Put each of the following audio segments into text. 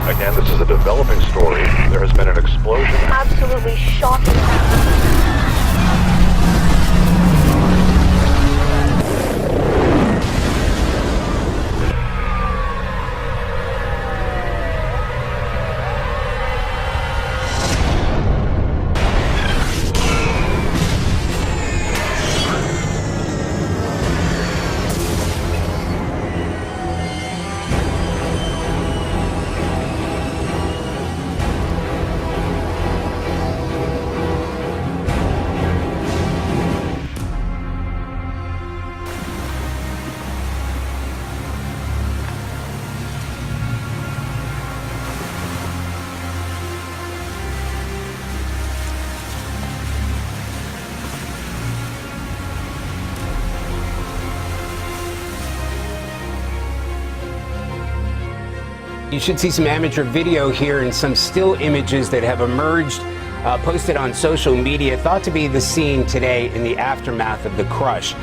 Again, this is a developing story. There has been an explosion. Absolutely shocking. You should see some amateur video here and some still images that have emerged, posted on social media, thought to be the scene today in the aftermath of the crush.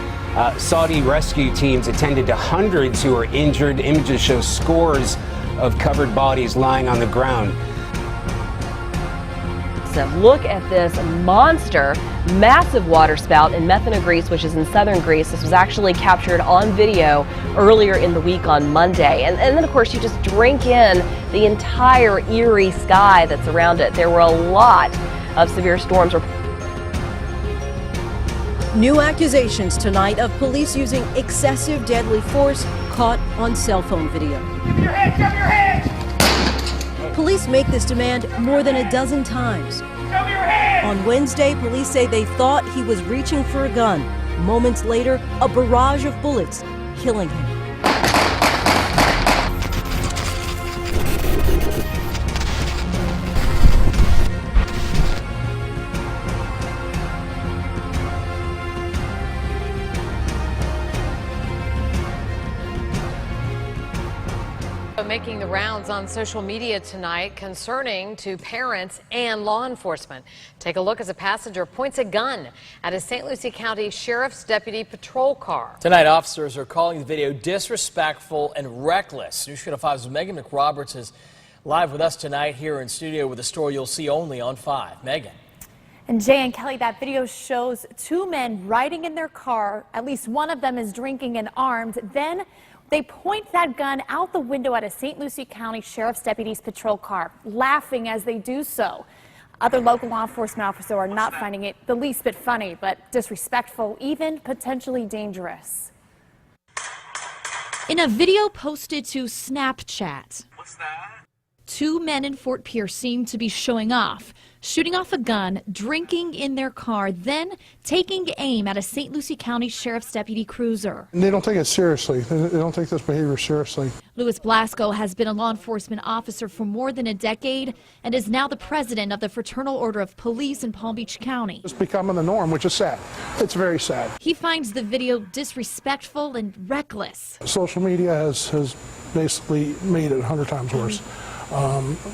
Saudi rescue teams attended to hundreds who are injured. Images show scores of covered bodies lying on the ground. So look at this monster, massive water spout in Methana, Greece, which is in southern Greece. This was actually captured on video earlier in the week on Monday. And then, of course, you just drink in the entire eerie sky that's around it. There were a lot of severe storms. New accusations tonight of police using excessive deadly force caught on cell phone video. Give me your hands! Give me your hands! Police make this demand more than a dozen times. Show me your hands! On Wednesday, police say they thought he was reaching for a gun. Moments later, a barrage of bullets killing him. Making the rounds on social media tonight, concerning to parents and law enforcement. Take a look as a passenger points a gun at a St. Lucie County Sheriff's Deputy patrol car. Tonight, officers are calling the video disrespectful and reckless. News Channel 5's Megan McRoberts is live with us tonight here in studio with a story you'll see only on 5. Megan. And Jay and Kelly, that video shows two men riding in their car. At least one of them is drinking and armed. Then they point that gun out the window at a St. Lucie County Sheriff's Deputy's patrol car, laughing as they do so. Other local law enforcement officers are not finding it the least bit funny, but disrespectful, even potentially dangerous. In a video posted to Snapchat, What's that? two men in Fort Pierce seem to be showing off, shooting off a gun, drinking in their car, then taking aim at a St. Lucie County Sheriff's Deputy cruiser. They don't take it seriously. They don't take this behavior seriously. Louis Blasco has been a law enforcement officer for more than a decade and is now the president of the Fraternal Order of Police in Palm Beach County. It's becoming the norm, which is sad. It's very sad. He finds the video disrespectful and reckless. Social media has basically made it 100 times worse.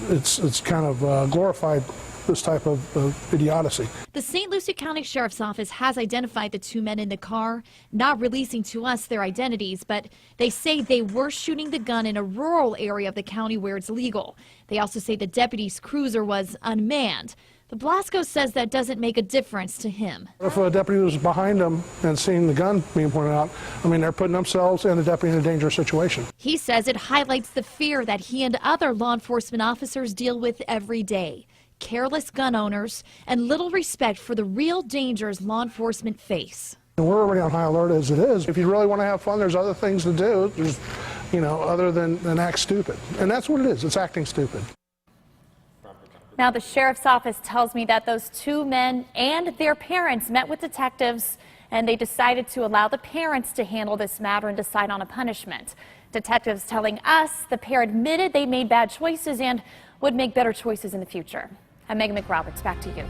It's kind of glorified this type of idiocy. The St. Lucie County Sheriff's Office has identified the two men in the car, not releasing to us their identities, but they say they were shooting the gun in a rural area of the county where it's legal. They also say the deputy's cruiser was unmanned. But Blasco says that doesn't make a difference to him. If a deputy was behind them and seeing the gun being pointed out, I mean, they're putting themselves and the deputy in a dangerous situation. He says it highlights the fear that he and other law enforcement officers deal with every day. Careless gun owners and little respect for the real dangers law enforcement face. And we're already on high alert as it is. If you really want to have fun, there's other things to do, there's, other than act stupid. And that's what it is. It's acting stupid. Now, the sheriff's office tells me that those two men and their parents met with detectives, and they decided to allow the parents to handle this matter and decide on a punishment. Detectives telling us the pair admitted they made bad choices and would make better choices in the future. I'm Megan McRoberts, back to you.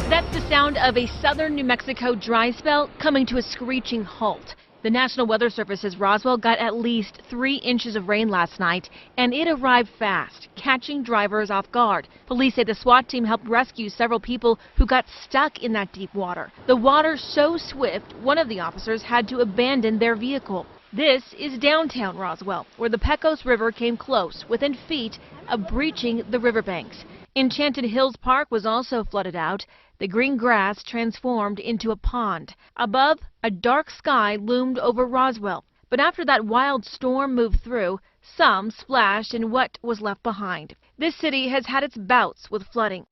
That's the sound of a southern New Mexico dry spell coming to a screeching halt. The National Weather Service says Roswell got at least 3 inches of rain last night, and it arrived fast, catching drivers off guard. Police say the SWAT team helped rescue several people who got stuck in that deep water. The water so swift, one of the officers had to abandon their vehicle. This is downtown Roswell, where the Pecos River came close, within feet of breaching the riverbanks. Enchanted Hills Park was also flooded out. The green grass transformed into a pond. Above, a dark sky loomed over Roswell. But after that wild storm moved through, some splashed in what was left behind. This city has had its bouts with flooding.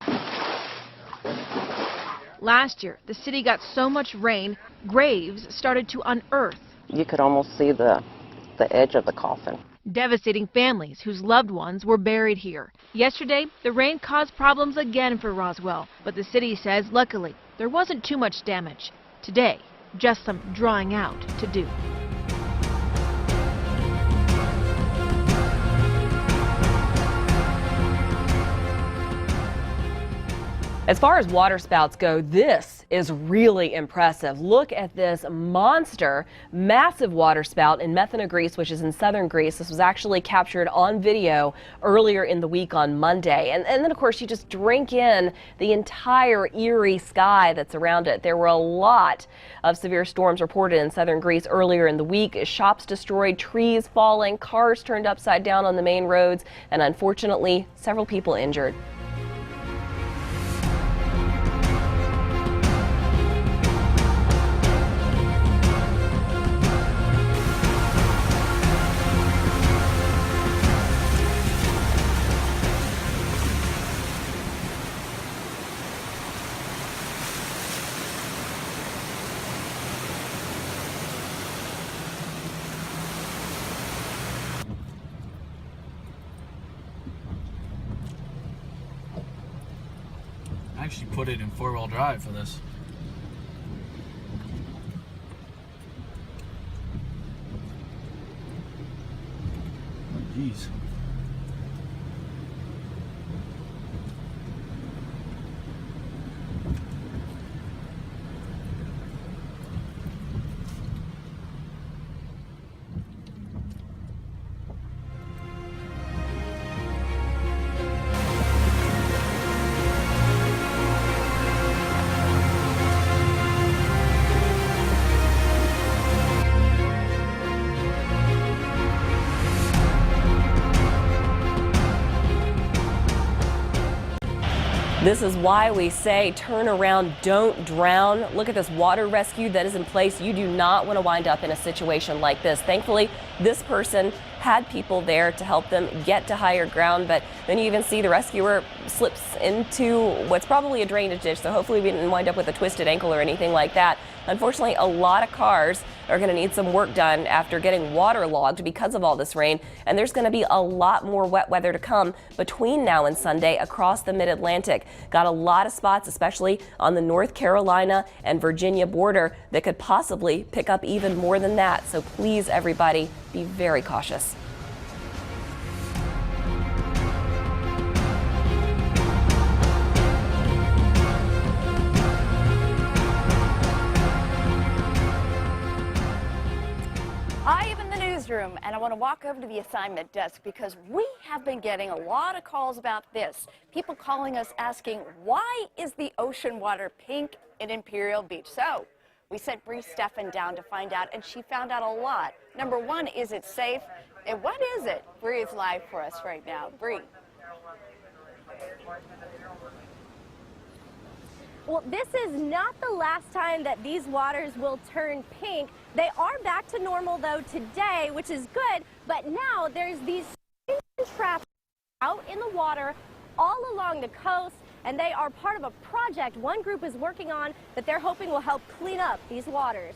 Last year, the city got so much rain, graves started to unearth. You could almost see the edge of the coffin. Devastating families whose loved ones were buried here. Yesterday, the rain caused problems again for Roswell, but the city says luckily there wasn't too much damage. Today, just some drying out to do. As far as waterspouts go, this is really impressive. Look at this monster, massive waterspout in Methana, Greece, which is in southern Greece. This was actually captured on video earlier in the week on Monday. And then, of course, you just drink in the entire eerie sky that's around it. There were a lot of severe storms reported in southern Greece earlier in the week. Shops destroyed, trees falling, cars turned upside down on the main roads, and unfortunately, several people injured. I actually put it in 4-wheel drive for this. Oh, jeez. This is why we say turn around, don't drown. Look at this water rescue that is in place. You do not want to wind up in a situation like this. Thankfully, this person had people there to help them get to higher ground, but then you even see the rescuer slips into what's probably a drainage ditch, so hopefully we didn't wind up with a twisted ankle or anything like that. Unfortunately, a lot of cars are going to need some work done after getting waterlogged because of all this rain, and there's going to be a lot more wet weather to come between now and Sunday across the Mid-Atlantic. Got a lot of spots, especially on the North Carolina and Virginia border, that could possibly pick up even more than that. So please, everybody, be very cautious. I am in the newsroom, and I want to walk over to the assignment desk because we have been getting a lot of calls about this. People calling us asking, why is the ocean water pink in Imperial Beach? So we sent Bree Steffen down to find out, and she found out a lot. Number one, is it safe? And what is it? Bree is live for us right now. Bree. Well, this is not the last time that these waters will turn pink. They are back to normal, though, today, which is good. But now there's these traps out in the water all along the coast, and they are part of a project one group is working on that they're hoping will help clean up these waters.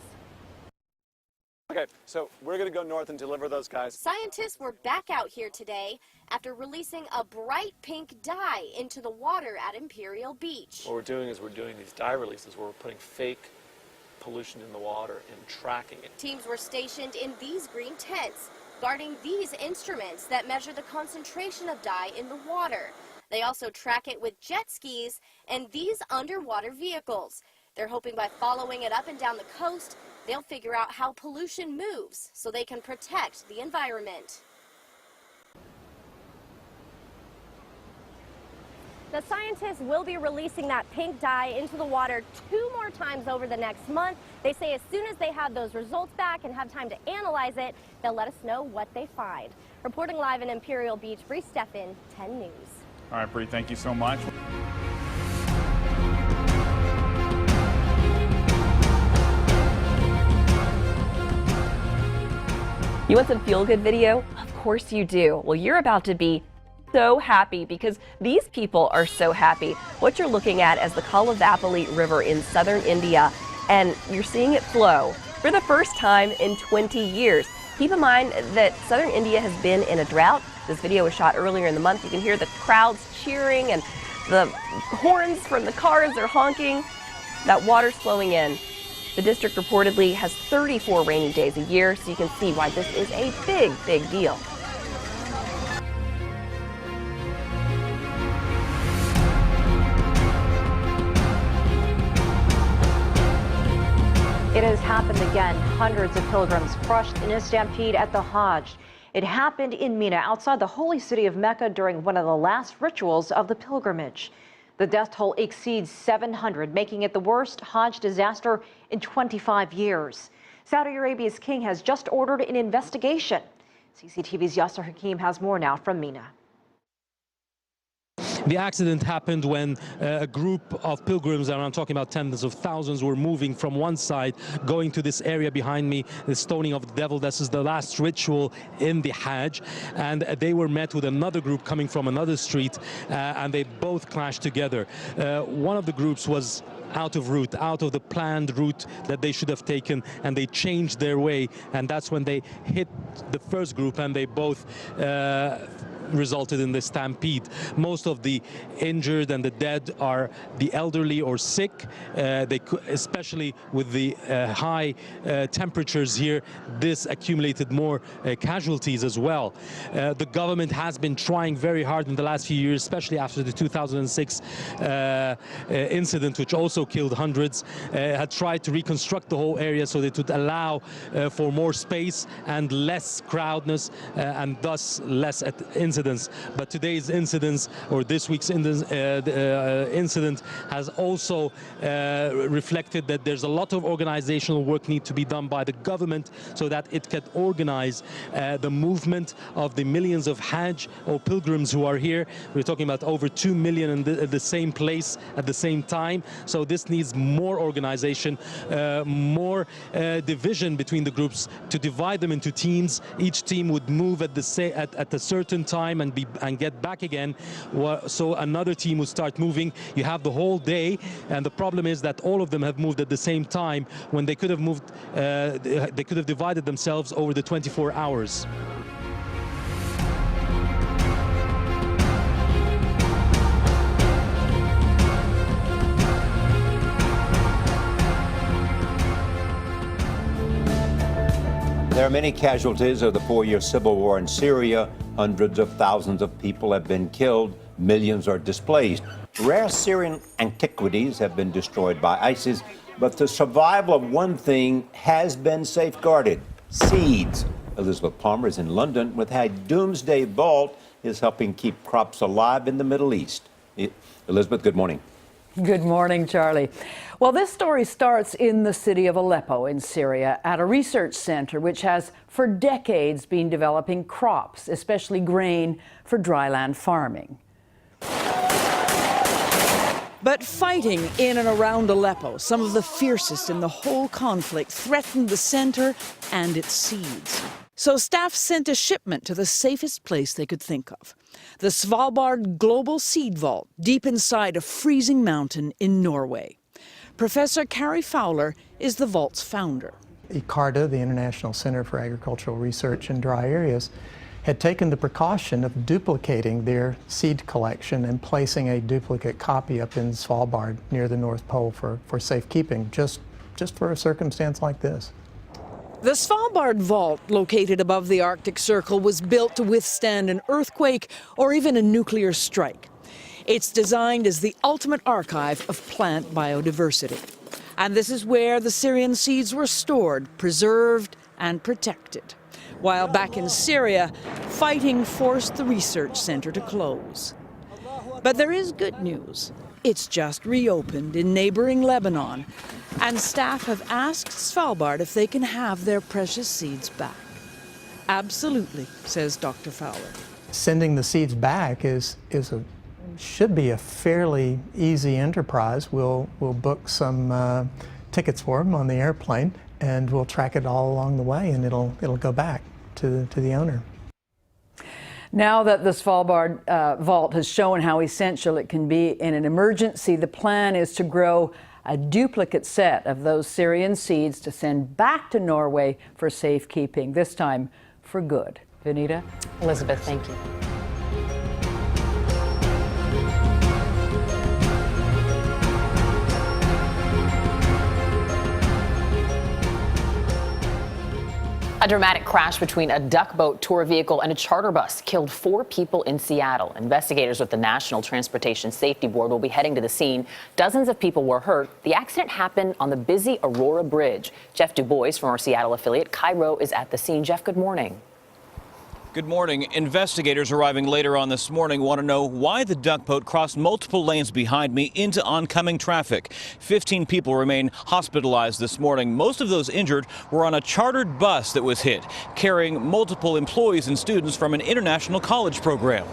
Okay, so we're going to go north and deliver those guys. Scientists were back out here today after releasing a bright pink dye into the water at Imperial Beach. What we're doing is we're doing these dye releases where we're putting fake pollution in the water and tracking it. Teams were stationed in these green tents, guarding these instruments that measure the concentration of dye in the water. They also track it with jet skis and these underwater vehicles. They're hoping by following it up and down the coast, They'll figure out how pollution moves so they can protect the environment. The scientists will be releasing that pink dye into the water 2 more times over the next month. They say as soon as they have those results back and have time to analyze it, they'll let us know what they find. Reporting live in Imperial Beach, Bree Steffen, 10 News. All right, Bree, thank you so much. You want some feel-good video? Of course you do. Well, you're about to be so happy because these people are so happy. What you're looking at is the Kalavapalli River in southern India, and you're seeing it flow for the first time in 20 years. Keep in mind that southern India has been in a drought. This video was shot earlier in the month. You can hear the crowds cheering and the horns from the cars are honking. That water's flowing in. The district reportedly has 34 rainy days a year, so you can see why this is a big, big deal. It has happened again. Hundreds of pilgrims crushed in a stampede at the Hajj. It happened in Mina, outside the holy city of Mecca, during one of the last rituals of the pilgrimage. The death toll exceeds 700, making it the worst Hajj disaster in 25 years. Saudi Arabia's king has just ordered an investigation. CCTV's Yasser Hakim has more now from Mina. The accident happened when a group of pilgrims, and I'm talking about tens of thousands, were moving from one side, going to this area behind me, the stoning of the devil. This is the last ritual in the Hajj, and they were met with another group coming from another street, and they both clashed together. One of the groups was out of route, out of the planned route that they should have taken, and they changed their way, and that's when they hit the first group, and they both resulted in this stampede. Most of the injured and the dead are the elderly or sick. Especially with the high temperatures here, this accumulated more casualties as well. The government has been trying very hard in the last few years, especially after the 2006 incident, which also killed hundreds, had tried to reconstruct the whole area so that it would allow for more space and less crowdness and thus less incidents. But today's incidents, or this week's incident, has also reflected that there's a lot of organizational work need to be done by the government so that it can organize the movement of the millions of Hajj or pilgrims who are here. We're talking about over 2 million in the same place at the same time. So this needs more organization, more division between the groups, to divide them into teams. Each team would move at a certain time and get back again, so another team would start moving. You have the whole day, and the problem is that all of them have moved at the same time when they could have moved, they could have divided themselves over the 24 hours. There are many casualties of the 4-year civil war in Syria. Hundreds of thousands of people have been killed. Millions are displaced. Rare Syrian antiquities have been destroyed by ISIS, but the survival of one thing has been safeguarded: seeds. Elizabeth Palmer is in London with how Doomsday Vault is helping keep crops alive in the Middle East. Elizabeth, good morning. Good morning, Charlie. Well, this story starts in the city of Aleppo in Syria at a research center which has for decades been developing crops, especially grain, for dryland farming. But fighting in and around Aleppo, some of the fiercest in the whole conflict, threatened the center and its seeds. So staff sent a shipment to the safest place they could think of, the Svalbard Global Seed Vault, deep inside a freezing mountain in Norway. Professor Carrie Fowler is the vault's founder. ICARDA, the International Center for Agricultural Research in Dry Areas, had taken the precaution of duplicating their seed collection and placing a duplicate copy up in Svalbard near the North Pole for safekeeping, just for a circumstance like this. The Svalbard Vault, located above the Arctic Circle, was built to withstand an earthquake or even a nuclear strike. It's designed as the ultimate archive of plant biodiversity. And this is where the Syrian seeds were stored, preserved, and protected. While back in Syria, fighting forced the research center to close. But there is good news. It's just reopened in neighboring Lebanon, and staff have asked Svalbard if they can have their precious seeds back. Absolutely, says Dr. Fowler. Sending the seeds back should be a fairly easy enterprise. We'll book some tickets for them on the airplane, and we'll track it all along the way, and it'll go back to the owner. Now that the Svalbard vault has shown how essential it can be in an emergency, the plan is to grow a duplicate set of those Syrian seeds to send back to Norway for safekeeping, this time for good. Vanita? Elizabeth, thank you. A dramatic crash between a duck boat tour vehicle and a charter bus killed 4 people in Seattle. Investigators with the National Transportation Safety Board will be heading to the scene. Dozens of people were hurt. The accident happened on the busy Aurora Bridge. Jeff DuBois from our Seattle affiliate KIRO is at the scene. Jeff, good morning. Good morning. Investigators arriving later on this morning want to know why the duck boat crossed multiple lanes behind me into oncoming traffic. 15 people remain hospitalized this morning. Most of those injured were on a chartered bus that was hit, carrying multiple employees and students from an international college program.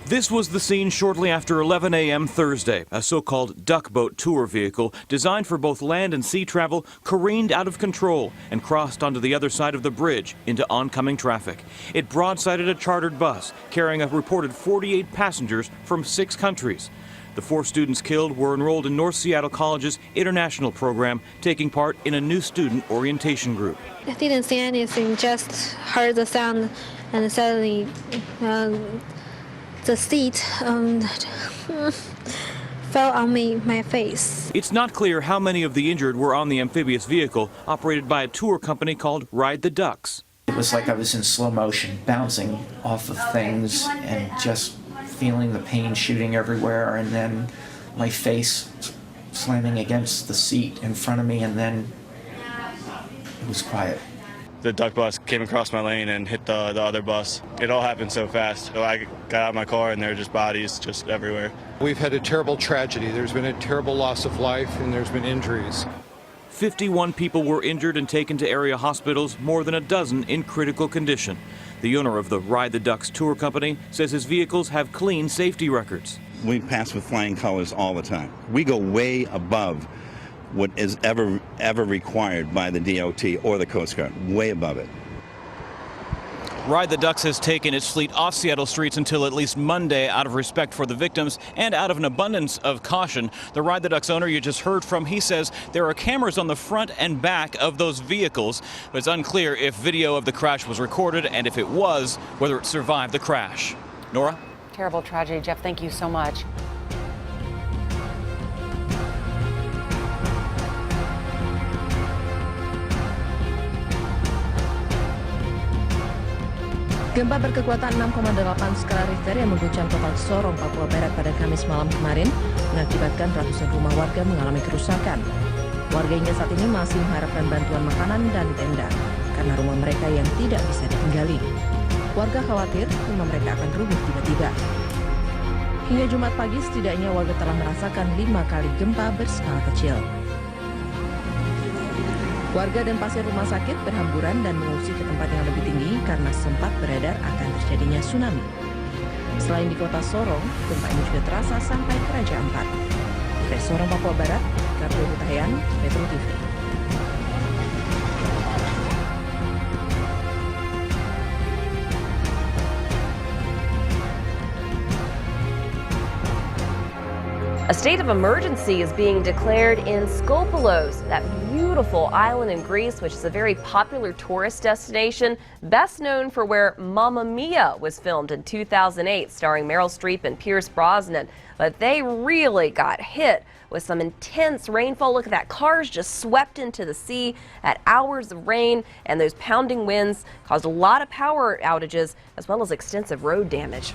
This was the scene shortly after 11 a.m. Thursday. A so-called duck boat tour vehicle designed for both land and sea travel careened out of control and crossed onto the other side of the bridge into oncoming traffic. It broadsided a chartered bus carrying a reported 48 passengers from 6 countries. The 4 students killed were enrolled in North Seattle College's international program, taking part in a new student orientation group. I didn't see anything, just heard the sound and suddenly the seat fell on my face. It's not clear how many of the injured were on the amphibious vehicle operated by a tour company called Ride the Ducks. It was like I was in slow motion, bouncing off of things and just feeling the pain shooting everywhere, and then my face slamming against the seat in front of me, and then it was quiet. The duck bus came across my lane and hit the other bus. It all happened so fast. So I got out of my car and there were just bodies just everywhere. We've had a terrible tragedy. There's been a terrible loss of life and there's been injuries. 51 people were injured and taken to area hospitals, more than a dozen in critical condition. The owner of the Ride the Ducks tour company says his vehicles have clean safety records. We pass with flying colors all the time. We go way above what is ever required by the DOT or the Coast Guard, way above it. Ride the Ducks has taken its fleet off Seattle streets until at least Monday out of respect for the victims and out of an abundance of caution. The Ride the Ducks owner you just heard from, he says there are cameras on the front and back of those vehicles, but it's unclear if video of the crash was recorded, and if it was, whether it survived the crash. Nora? Terrible tragedy, Jeff. Thank you so much. Gempa berkekuatan 6,8 skala Richter yang mengguncang kota Sorong, Papua Barat pada Kamis malam kemarin mengakibatkan ratusan rumah warga mengalami kerusakan. Warga hingga saat ini masih mengharapkan bantuan makanan dan tenda karena rumah mereka yang tidak bisa ditinggali. Warga khawatir rumah mereka akan rubuh tiba-tiba. Hingga Jumat pagi setidaknya warga telah merasakan 5 kali gempa berskala kecil. Warga dan pasien rumah sakit berhamburan dan mengungsi ke tempat yang lebih tinggi karena sempat beredar akan terjadinya tsunami. Selain di kota Sorong, gempa ini juga terasa sampai ke Raja Ampat. Dari Sorong, Papua Barat, Gabriel Hutahian, Metro TV. A state of emergency is being declared in Skopelos, that beautiful island in Greece, which is a very popular tourist destination, best known for where Mamma Mia was filmed in 2008, starring Meryl Streep and Pierce Brosnan. But they really got hit with some intense rainfall. Look at that. Cars just swept into the sea at hours of rain, and those pounding winds caused a lot of power outages as well as extensive road damage.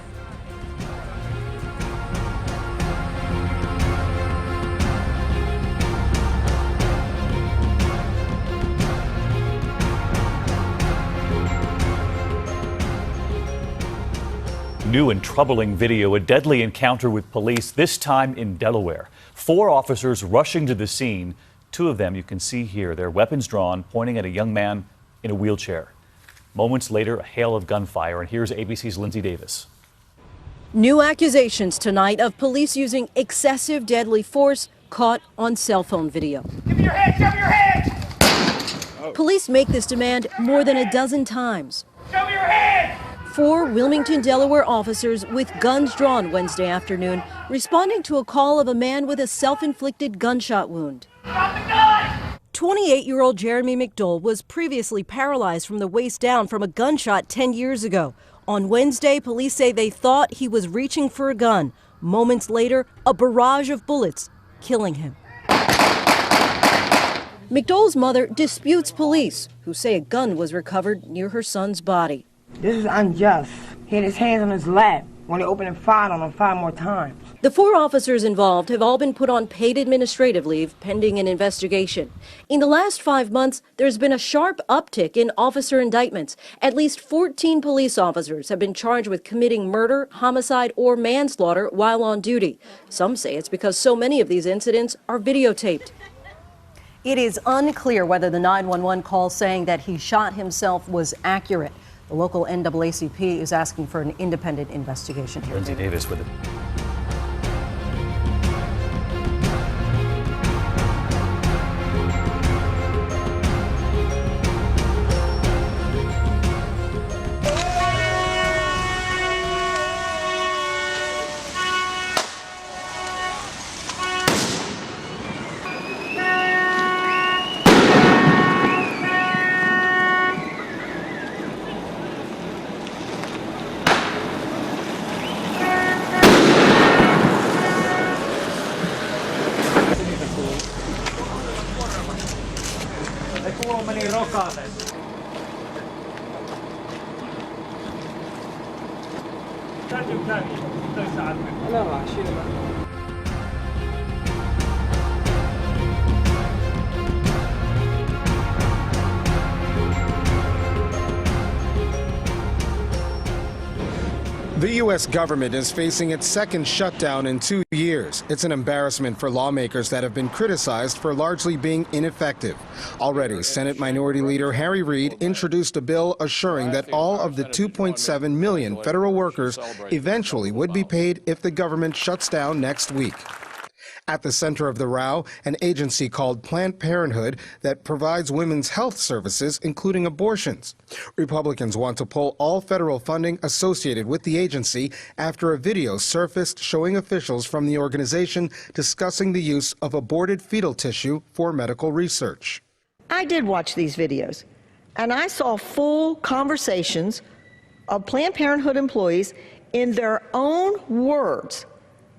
new and troubling video, a deadly encounter with police, this time in Delaware. 4 officers rushing to the scene. 2 of them you can see here, their weapons drawn, pointing at a young man in a wheelchair. Moments later, a hail of gunfire, and here's ABC's Lindsay Davis. New accusations tonight of police using excessive deadly force caught on cell phone video. Give me your hands, show me your hands! Police make this demand more than a dozen times. Show me your hands! 4 Wilmington, Delaware officers with guns drawn Wednesday afternoon, responding to a call of a man with a self-inflicted gunshot wound. 28-year-old Jeremy McDole was previously paralyzed from the waist down from a gunshot 10 years ago. On Wednesday, police say they thought he was reaching for a gun. Moments later, a barrage of bullets, killing him. McDole's mother disputes police, who say a gun was recovered near her son's body. This is unjust. He had his hands on his lap when they opened and fired on him 5 more times. The 4 officers involved have all been put on paid administrative leave pending an investigation. In the last 5 months, there's been a sharp uptick in officer indictments. At least 14 police officers have been charged with committing murder, homicide, or manslaughter while on duty. Some say it's because so many of these incidents are videotaped. It is unclear whether the 911 call saying that he shot himself was accurate. The local NAACP is asking for an independent investigation here. Lindsay Davis with it. The U.S. government is facing its second shutdown in 2 years. It's an embarrassment for lawmakers that have been criticized for largely being ineffective. Already, Senate Minority Leader Harry Reid introduced a bill assuring that all of the 2.7 million federal workers eventually would be paid if the government shuts down next week. At the center of the row, an agency called Planned Parenthood that provides women's health services, including abortions. Republicans want to pull all federal funding associated with the agency after a video surfaced showing officials from the organization discussing the use of aborted fetal tissue for medical research. I did watch these videos, and I saw full conversations of Planned Parenthood employees in their own words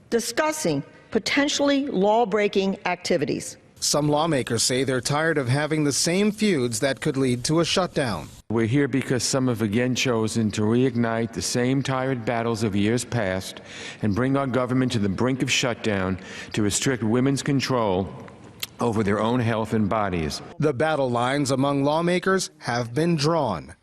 discussing potentially law-breaking activities. Some lawmakers say they're tired of having the same feuds that could lead to a shutdown. We're here because some have again chosen to reignite the same tired battles of years past and bring our government to the brink of shutdown to restrict women's control over their own health and bodies. The battle lines among lawmakers have been drawn.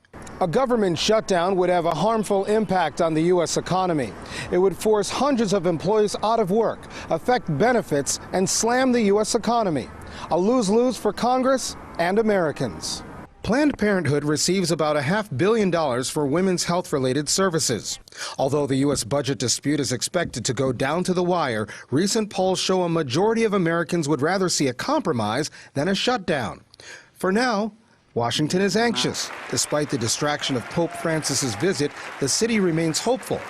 A government shutdown would have a harmful impact on the U.S. economy. It would force hundreds of employees out of work, affect benefits, and slam the U.S. economy. A lose-lose for Congress and Americans. Planned Parenthood receives about $500 million for women's health-related services. Although the U.S. budget dispute is expected to go down to the wire, recent polls show a majority of Americans would rather see a compromise than a shutdown. For now, Washington is anxious. Despite the distraction of Pope Francis's visit, the city remains hopeful.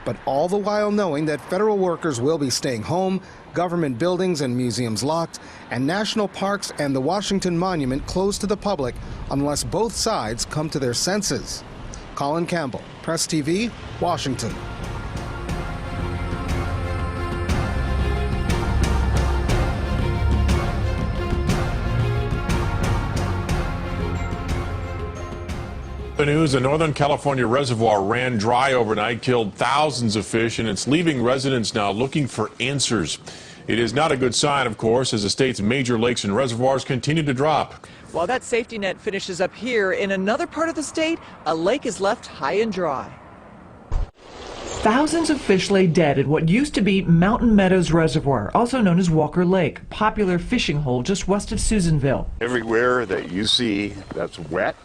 But all the while knowing that federal workers will be staying home, government buildings and museums locked, and national parks and the Washington Monument closed to the public unless both sides come to their senses. Colin Campbell, Press TV, Washington. The news, a Northern California reservoir ran dry overnight, killed thousands of fish, and it's leaving residents now looking for answers. It is not a good sign, of course, as the state's major lakes and reservoirs continue to drop. While that safety net finishes up here, in another part of the state, a lake is left high and dry. Thousands of fish lay dead at what used to be Mountain Meadows Reservoir, also known as Walker Lake, popular fishing hole just west of Susanville. Everywhere that you see that's wet,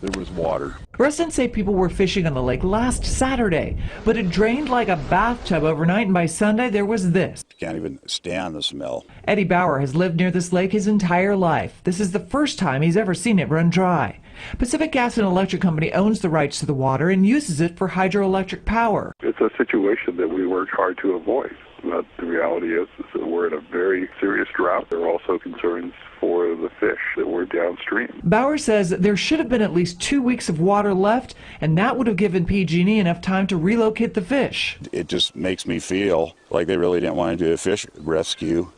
there was water. Residents say people were fishing on the lake last Saturday, but it drained like a bathtub overnight, and by Sunday there was this. You can't even stand the smell. Eddie Bauer has lived near this lake his entire life. This is the first time he's ever seen it run dry. Pacific Gas and Electric Company owns the rights to the water and uses it for hydroelectric power. It's a situation that we worked hard to avoid. But the reality is that we're in a very serious drought. There are also concerns for the fish that were downstream. Bauer says there should have been at least 2 weeks of water left, and that would have given PG&E enough time to relocate the fish. It just makes me feel like they really didn't want to do a fish rescue,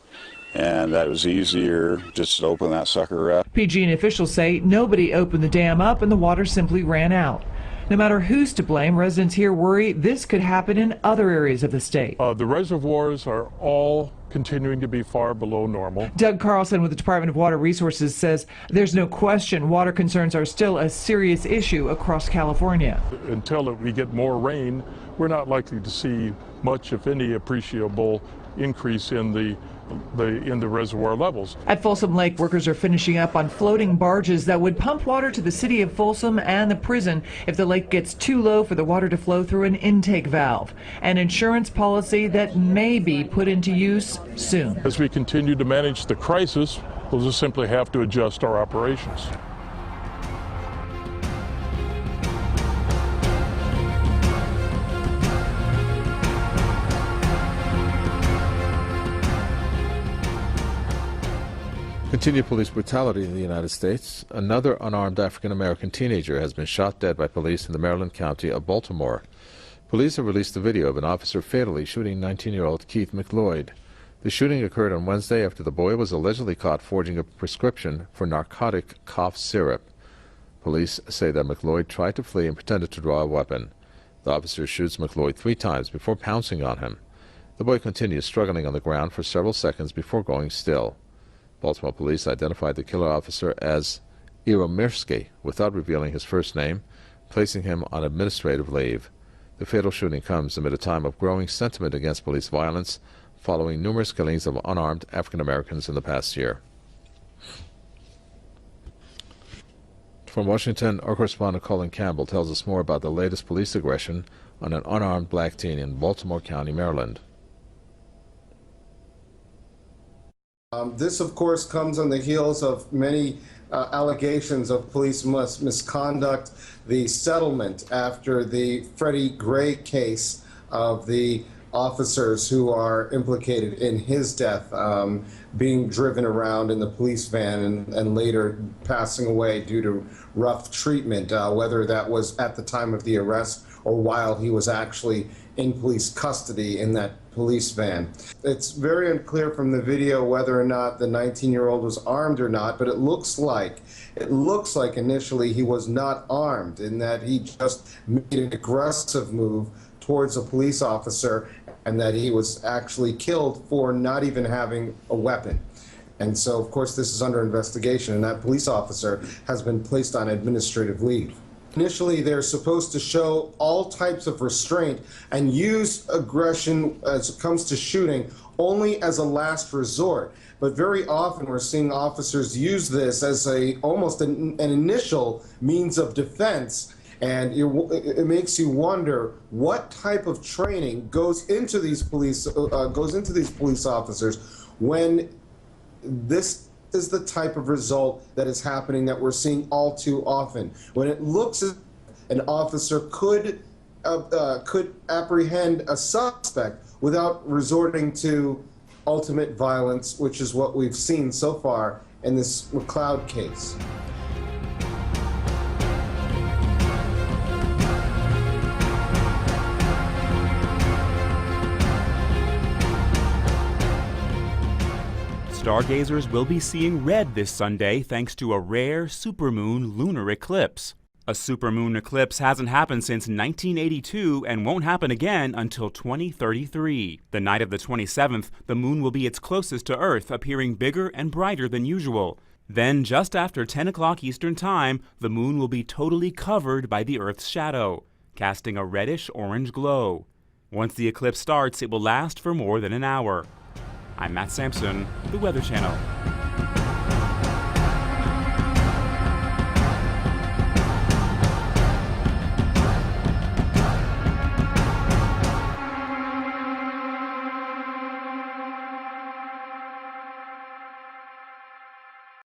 and that it was easier just to open that sucker up. PG&E officials say nobody opened the dam up and the water simply ran out. No matter who's to blame, residents here worry this could happen in other areas of the state. The reservoirs are all continuing to be far below normal. Doug Carlson with the Department of Water Resources says there's no question water concerns are still a serious issue across California. Until we get more rain, we're not likely to see much, if any, appreciable increase in the reservoir levels. At Folsom Lake, workers are finishing up on floating barges that would pump water to the city of Folsom and the prison if the lake gets too low for the water to flow through an intake valve. An insurance policy that may be put into use soon. As we continue to manage the crisis, we'll just simply have to adjust our operations. Continued police brutality in the United States. Another unarmed African-American teenager has been shot dead by police in the Maryland county of Baltimore. Police have released a video of an officer fatally shooting 19-year-old Keith McLeod. The shooting occurred on Wednesday after the boy was allegedly caught forging a prescription for narcotic cough syrup. Police say that McLeod tried to flee and pretended to draw a weapon. The officer shoots McLeod 3 times before pouncing on him. The boy continues struggling on the ground for several seconds before going still. Baltimore police identified the killer officer as Iromirsky without revealing his first name, placing him on administrative leave. The fatal shooting comes amid a time of growing sentiment against police violence following numerous killings of unarmed African Americans in the past year. From Washington, our correspondent Colin Campbell tells us more about the latest police aggression on an unarmed black teen in Baltimore County, Maryland. This, of course, comes on the heels of many allegations of police misconduct, the settlement after the Freddie Gray case of the officers who are implicated in his death being driven around in the police van and later passing away due to rough treatment, whether that was at the time of the arrest or while he was actually in police custody in that police van. It's very unclear from the video whether or not the 19-year-old was armed or not, but it looks like initially he was not armed, in that he just made an aggressive move towards a police officer and that he was actually killed for not even having a weapon. And so, of course, this is under investigation, and that police officer has been placed on administrative leave. Initially, they're supposed to show all types of restraint and use aggression as it comes to shooting only as a last resort. But very often we're seeing officers use this as almost an initial means of defense. And it makes you wonder what type of training goes into these police officers when this is the type of result that is happening that we're seeing all too often. When it looks as an officer could apprehend a suspect without resorting to ultimate violence, which is what we've seen so far in this McLeod case. Stargazers will be seeing red this Sunday thanks to a rare supermoon lunar eclipse. A supermoon eclipse hasn't happened since 1982 and won't happen again until 2033. The night of the 27th, the moon will be its closest to Earth, appearing bigger and brighter than usual. Then, just after 10 o'clock Eastern Time, the moon will be totally covered by the Earth's shadow, casting a reddish-orange glow. Once the eclipse starts, it will last for more than an hour. I'm Matt Sampson, the Weather Channel.